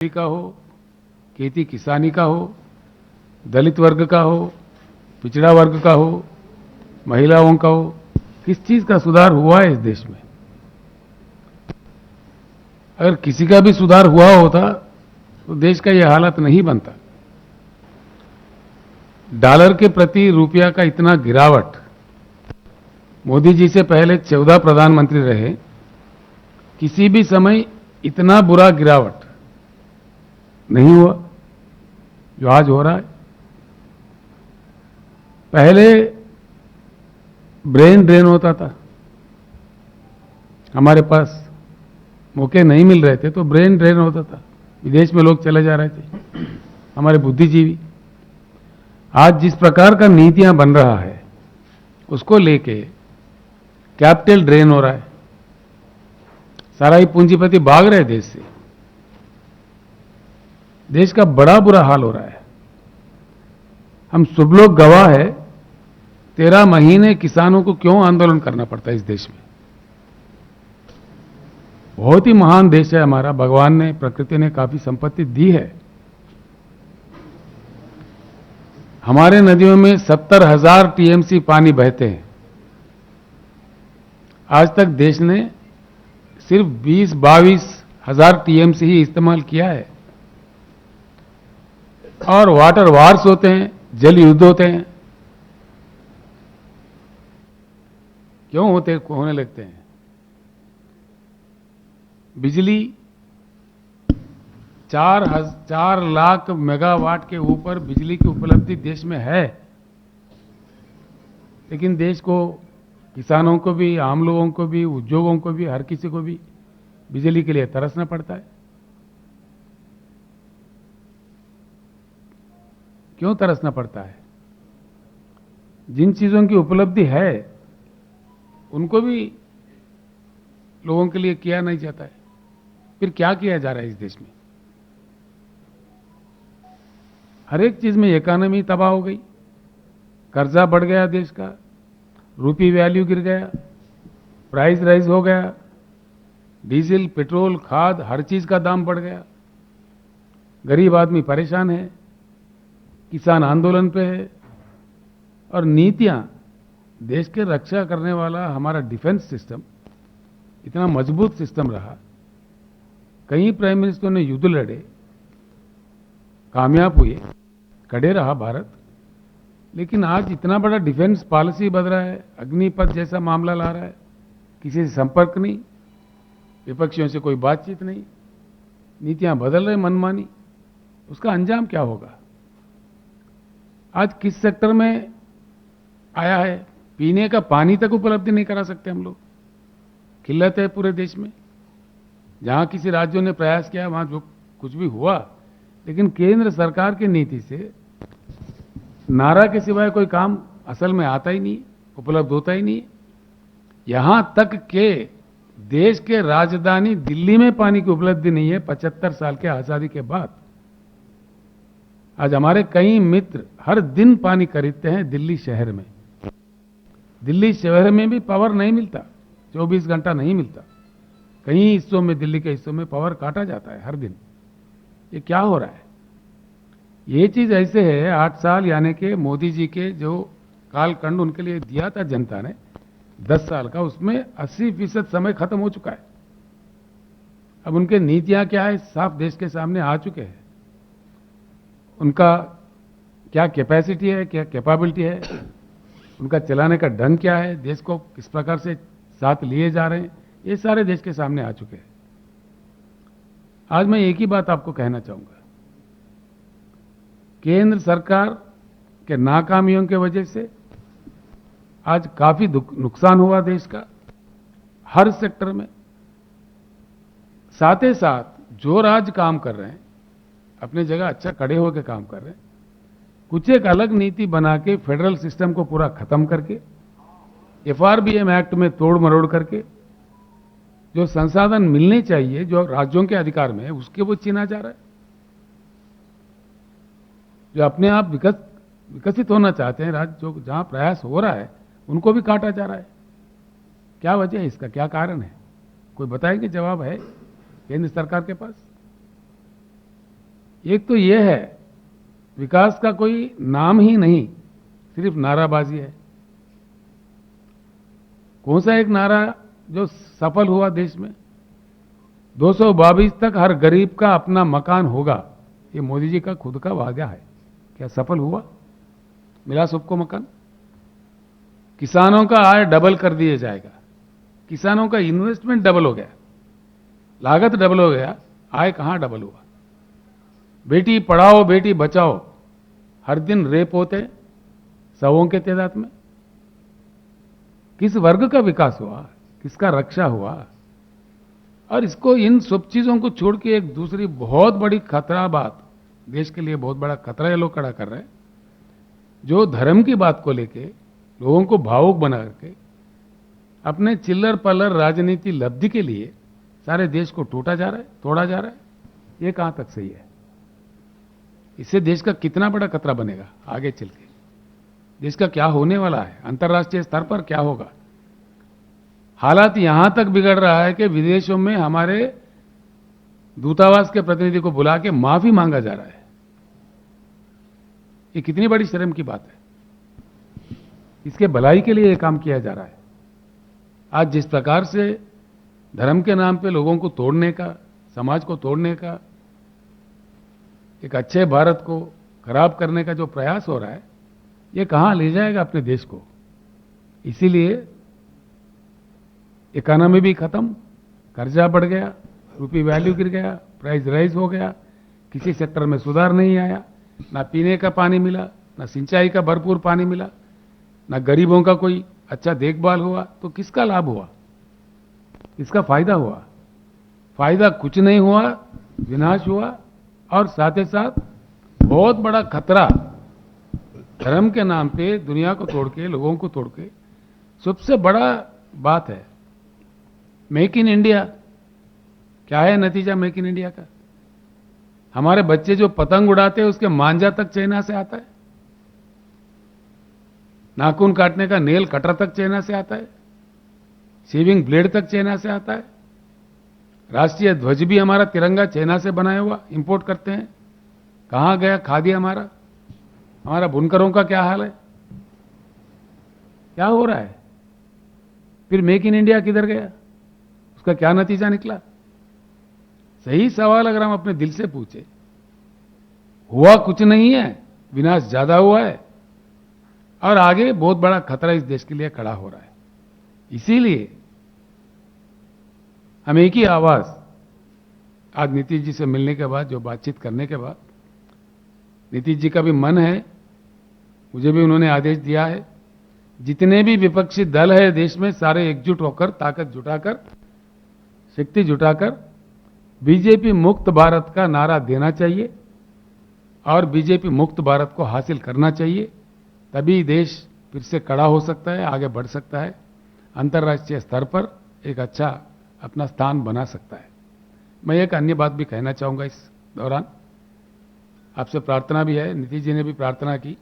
का हो, खेती किसानी का हो, दलित वर्ग का हो, पिछड़ा वर्ग का हो, महिलाओं का हो, किस चीज का सुधार हुआ है इस देश में? अगर किसी का भी सुधार हुआ होता तो देश का यह हालत नहीं बनता। डॉलर के प्रति रुपया का इतना गिरावट, मोदी जी से पहले 14 प्रधानमंत्री रहे, किसी भी समय इतना बुरा गिरावट नहीं हुआ जो आज हो रहा है। पहले ब्रेन ड्रेन होता था, हमारे पास मौके नहीं मिल रहे थे तो ब्रेन ड्रेन होता था, विदेश में लोग चले जा रहे थे, हमारे बुद्धिजीवी। आज जिस प्रकार का नीतियां बन रहा है उसको लेके कैपिटल ड्रेन हो रहा है, सारा ही पूंजीपति भाग रहे देश से, देश का बड़ा बुरा हाल हो रहा है। हम सब लोग गवाह है, 13 महीने किसानों को क्यों आंदोलन करना पड़ता है इस देश में। बहुत ही महान देश है हमारा, भगवान ने, प्रकृति ने काफी संपत्ति दी है। हमारे नदियों में 70,000 टीएमसी पानी बहते हैं। आज तक देश ने सिर्फ 20-22 हजार टीएमसी ही इस्तेमाल किया है। और वाटर वार्स होते हैं, जल युद्ध होते हैं, क्यों होने लगते हैं? बिजली 4 लाख मेगावाट के ऊपर बिजली की उपलब्धि देश में है, लेकिन देश को, किसानों को भी, आम लोगों को भी, उद्योगों को भी, हर किसी को भी बिजली के लिए तरसना पड़ता है। क्यों तरसना पड़ता है? जिन चीजों की उपलब्धि है उनको भी लोगों के लिए किया नहीं जाता है। फिर क्या किया जा रहा है इस देश में? हर एक चीज में इकोनॉमी तबाह हो गई, कर्जा बढ़ गया देश का, रूपी वैल्यू गिर गया, प्राइस राइज हो गया, डीजल, पेट्रोल, खाद, हर चीज का दाम बढ़ गया, गरीब आदमी परेशान है, किसान आंदोलन पे है। और नीतियां, देश के रक्षा करने वाला हमारा डिफेंस सिस्टम इतना मजबूत सिस्टम रहा, कई प्राइम मिनिस्टरों ने युद्ध लड़े, कामयाब हुए, खड़े रहा भारत। लेकिन आज इतना बड़ा डिफेंस पॉलिसी बदल रहा है, अग्निपथ जैसा मामला ला रहा है, किसी से संपर्क नहीं, विपक्षियों से कोई बातचीत नहीं, नीतियां बदल रहे मनमानी। उसका अंजाम क्या होगा? आज किस सेक्टर में आया है? पीने का पानी तक उपलब्धि नहीं करा सकते हम लोग। किल्लत है पूरे देश में। जहां किसी राज्यों ने प्रयास किया वहां जो कुछ भी हुआ, लेकिन केंद्र सरकार की नीति से नारा के सिवाय कोई काम असल में आता ही नहीं, उपलब्ध होता ही नहीं। यहां तक के देश के राजधानी दिल्ली में पानी की उपलब्धि नहीं है 75 साल के आजादी के बाद। आज हमारे कई मित्र हर दिन पानी खरीदते हैं दिल्ली शहर में। दिल्ली शहर में भी पावर नहीं मिलता, 24 घंटा नहीं मिलता। कई हिस्सों में, दिल्ली के हिस्सों में पावर काटा जाता है हर दिन। ये क्या हो रहा है? ये चीज ऐसे है, 8 साल यानी कि मोदी जी के जो कालखंड उनके लिए दिया था जनता ने 10 साल का, उसमें 80% समय खत्म हो चुका है। अब उनके नीतियां क्या है साफ देश के सामने आ चुके हैं। उनका क्या कैपेसिटी है, क्या कैपेबिलिटी है, उनका चलाने का ढंग क्या है, देश को किस प्रकार से साथ लिए जा रहे हैं, ये सारे देश के सामने आ चुके हैं। आज मैं एक ही बात आपको कहना चाहूंगा, केंद्र सरकार के नाकामियों की वजह से आज काफी नुकसान हुआ देश का हर सेक्टर में। साथ ही साथ जो राज्य काम कर रहे हैं अपने जगह अच्छा खड़े होकर काम कर रहे हैं, कुछ एक अलग नीति बना के फेडरल सिस्टम को पूरा खत्म करके, एफआरबीएम एक्ट में तोड़ मरोड़ करके जो संसाधन मिलने चाहिए जो राज्यों के अधिकार में है उसके वो छीना जा रहा है। जो अपने आप विकसित होना चाहते हैं राज्य, जो जहां प्रयास हो रहा है, उनको भी काटा जा रहा है। क्या वजह है इसका, क्या कारण है? कोई बताएंगे? जवाब है केंद्र सरकार के पास? एक तो ये है, विकास का कोई नाम ही नहीं, सिर्फ नाराबाजी है। कौन सा एक नारा जो सफल हुआ देश में? 222 तक हर गरीब का अपना मकान होगा, ये मोदी जी का खुद का वादा है। क्या सफल हुआ? मिला सबको मकान? किसानों का आय डबल कर दिया जाएगा। किसानों का इन्वेस्टमेंट डबल हो गया, लागत डबल हो गया, आय कहां डबल हुआ? बेटी पढ़ाओ बेटी बचाओ, हर दिन रेप होते सौों के तादाद में। किस वर्ग का विकास हुआ? किसका रक्षा हुआ? और इसको, इन सब चीजों को छोड़ के एक दूसरी बहुत बड़ी खतरा बात, देश के लिए बहुत बड़ा खतरा ये लोग खड़ा कर रहे हैं, जो धर्म की बात को लेके लोगों को भावुक बना करके अपने चिल्लर पल्लर राजनीति लब्धि के लिए सारे देश को टूटा जा रहा है, तोड़ा जा रहा है। ये कहां तक सही है? इससे देश का कितना बड़ा खतरा बनेगा आगे चल के? देश का क्या होने वाला है? अंतर्राष्ट्रीय स्तर पर क्या होगा? हालात यहां तक बिगड़ रहा है कि विदेशों में हमारे दूतावास के प्रतिनिधि को बुला के माफी मांगा जा रहा है। ये कितनी बड़ी शर्म की बात है। इसके भलाई के लिए ये काम किया जा रहा है। आज जिस प्रकार से धर्म के नाम पे लोगों को तोड़ने का, समाज को तोड़ने का, एक अच्छे भारत को खराब करने का जो प्रयास हो रहा है, ये कहां ले जाएगा अपने देश को? इसीलिए इकोनॉमी भी खत्म, कर्जा बढ़ गया, रुपी वैल्यू गिर गया, प्राइस राइज हो गया, किसी सेक्टर में सुधार नहीं आया, ना पीने का पानी मिला, ना सिंचाई का भरपूर पानी मिला, ना गरीबों का कोई अच्छा देखभाल हुआ। तो किसका लाभ हुआ? किसका फायदा हुआ? फायदा कुछ नहीं हुआ, विनाश हुआ। और साथ ही साथ बहुत बड़ा खतरा, धर्म के नाम पे दुनिया को तोड़ के, लोगों को तोड़ के, सबसे बड़ा बात है मेक इन इंडिया। क्या है नतीजा मेक इन इंडिया का? हमारे बच्चे जो पतंग उड़ाते हैं उसके मांझा तक चाइना से आता है, नाखून काटने का नेल कटर तक चाइना से आता है, शेविंग ब्लेड तक चाइना से आता है, राष्ट्रीय ध्वज भी हमारा तिरंगा चाइना से बनाया हुआ इंपोर्ट करते हैं। कहां गया खादी हमारा? हमारा बुनकरों का क्या हाल है? क्या हो रहा है? फिर मेक इन इंडिया किधर गया? उसका क्या नतीजा निकला? सही सवाल अगर हम अपने दिल से पूछे, हुआ कुछ नहीं है, विनाश ज्यादा हुआ है और आगे बहुत बड़ा खतरा इस देश के लिए खड़ा हो रहा है। इसीलिए हम एक ही आवाज, आज नीतीश जी से मिलने के बाद, जो बातचीत करने के बाद, नीतीश जी का भी मन है, मुझे भी उन्होंने आदेश दिया है, जितने भी विपक्षी दल है देश में, सारे एकजुट होकर, ताकत जुटाकर, शक्ति जुटाकर बीजेपी मुक्त भारत का नारा देना चाहिए और बीजेपी मुक्त भारत को हासिल करना चाहिए। तभी देश फिर से खड़ा हो सकता है, आगे बढ़ सकता है, अंतर्राष्ट्रीय स्तर पर एक अच्छा अपना स्थान बना सकता है। मैं एक अन्य बात भी कहना चाहूंगा इस दौरान, आपसे प्रार्थना भी है, नीतीश जी ने भी प्रार्थना की